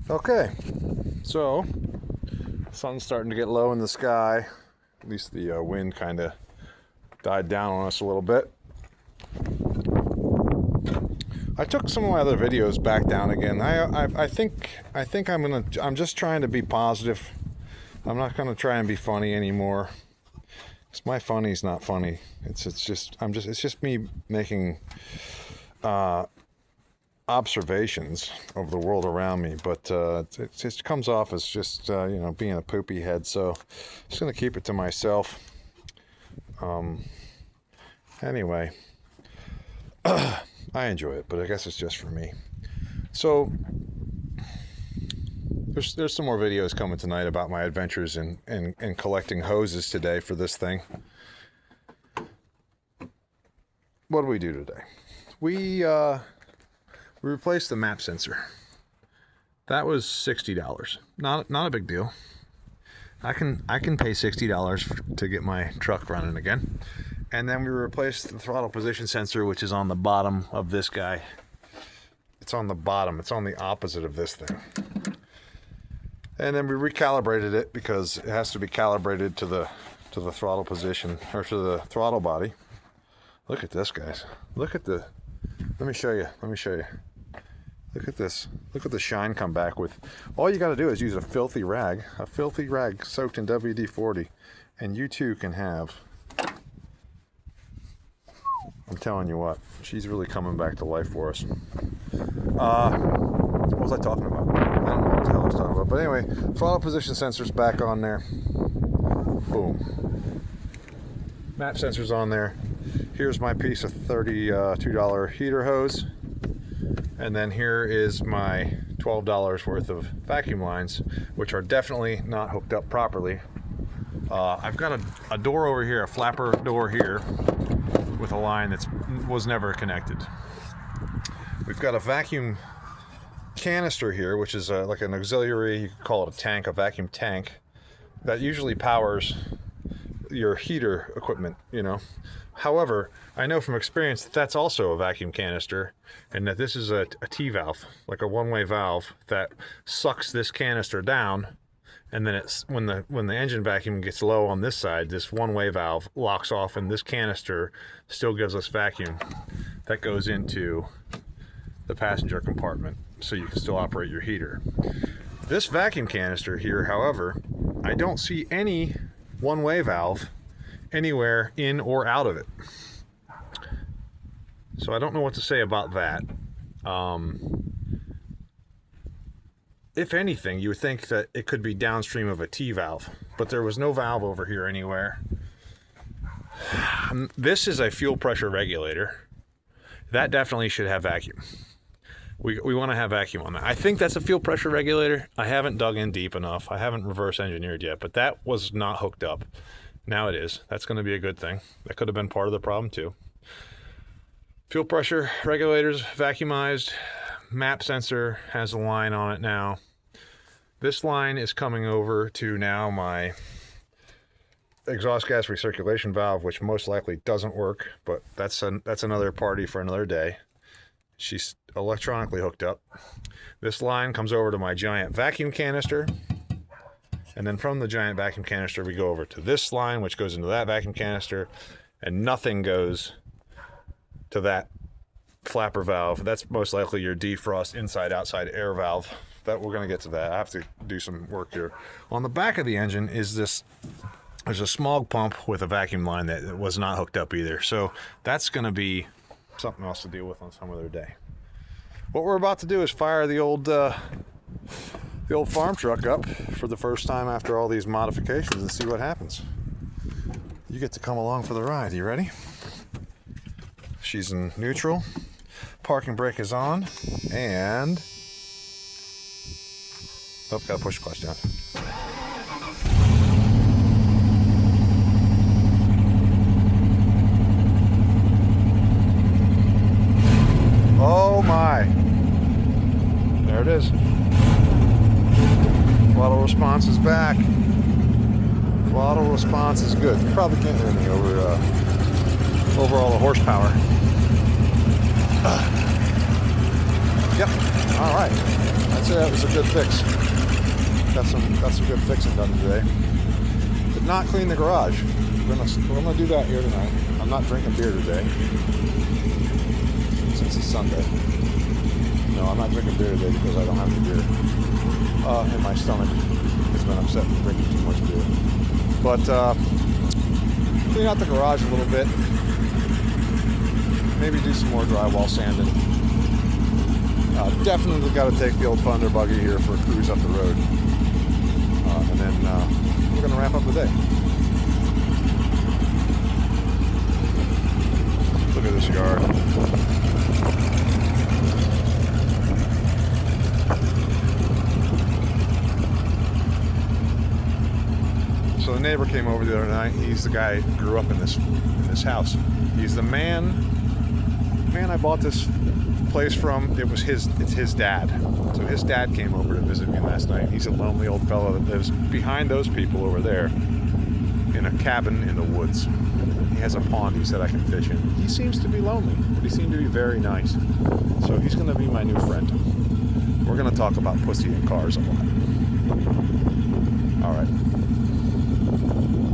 Okay, so sun's starting to get low in the sky. At least the wind kind of died down on us a little bit. I took some of my other videos back down again. I think I'm just trying to be positive. I'm not gonna try and be funny anymore. 'Cause my funny's not funny. It's just me making observations of the world around me, but it just comes off as just being a poopy head. So I'm just gonna keep it to myself. Anyway, I enjoy it, but I guess it's just for me. So there's some more videos coming tonight about my adventures in collecting hoses today for this thing. What do we do today? We replaced the map sensor. That was $60. Not a big deal. I can pay $60 to get my truck running again. And then we replaced the throttle position sensor, which is on the bottom of this guy. It's on the bottom. It's on the opposite of this thing. And then we recalibrated it because it has to be calibrated to the throttle position, or to the throttle body. Look at this, guys. Let me show you. Look at this. Look at the shine come back with. All you got to do is use a filthy rag soaked in WD-40, and you too can have. I'm telling you what, she's really coming back to life for us. What was I talking about? I don't know what the hell I was talking about. But anyway, throttle position sensor's back on there. Boom. Map sensor's on there. Here's my piece of $32 heater hose. And then here is my $12 worth of vacuum lines, which are definitely not hooked up properly. I've got a door over here, a flapper door here, with a line that was never connected. We've got a vacuum canister here, which is like an auxiliary, you could call it a tank, a vacuum tank, that usually powers your heater equipment, However, I know from experience that that's also a vacuum canister, and that this is a T-valve, like a one-way valve that sucks this canister down, and then it's when the engine vacuum gets low on this side, this one-way valve locks off, and this canister still gives us vacuum that goes into the passenger compartment, so you can still operate your heater. This vacuum canister here, however, I don't see any one-way valve anywhere in or out of it. So I don't know what to say about that. If anything, you would think that it could be downstream of a T-valve, but there was no valve over here anywhere. This is a fuel pressure regulator. That definitely should have vacuum. We want to have vacuum on that. I think that's a fuel pressure regulator. I haven't dug in deep enough. I haven't reverse engineered yet, but that was not hooked up. Now it is. That's going to be a good thing. That could have been part of the problem too. Fuel pressure regulators vacuumized. Map sensor has a line on it now. This line is coming over to now my exhaust gas recirculation valve, which most likely doesn't work, but that's another party for another day. She's electronically hooked up. This line comes over to my giant vacuum canister. And then from the giant vacuum canister, we go over to this line, which goes into that vacuum canister, and nothing goes to that flapper valve. That's most likely your defrost inside-outside air valve. That we're going to get to that. I have to do some work here. On the back of the engine is this. There's a smog pump with a vacuum line that was not hooked up either. So that's going to be something else to deal with on some other day. What we're about to do is fire the old farm truck up for the first time after all these modifications and see what happens. You get to come along for the ride. You ready? She's in neutral. Parking brake is on. And... oh, gotta push the clutch down. Oh my! There it is. Throttle response is back. Throttle response is good. You probably can't hear anything over all the horsepower. Yep. All right. I'd say that was a good fix. Got some good fixing done today. Did not clean the garage. We're gonna do that here tonight. I'm not drinking beer today since it's Sunday. No, I'm not drinking beer today because I don't have any beer. And my stomach has been upset from drinking too much beer. But clean out the garage a little bit. Maybe do some more drywall sanding. Definitely got to take the old Thunder buggy here for a cruise up the road. And then we're going to wrap up the day. Look at this yard. So the neighbor came over the other night. He's the guy who grew up in this house. He's the man I bought this place from. It's his dad. So his dad came over to visit me last night. He's a lonely old fellow that lives behind those people over there in a cabin in the woods. He has a pond he said I can fish in. He seems to be lonely, but he seemed to be very nice. So he's going to be my new friend. We're going to talk about pussy and cars a lot. All right.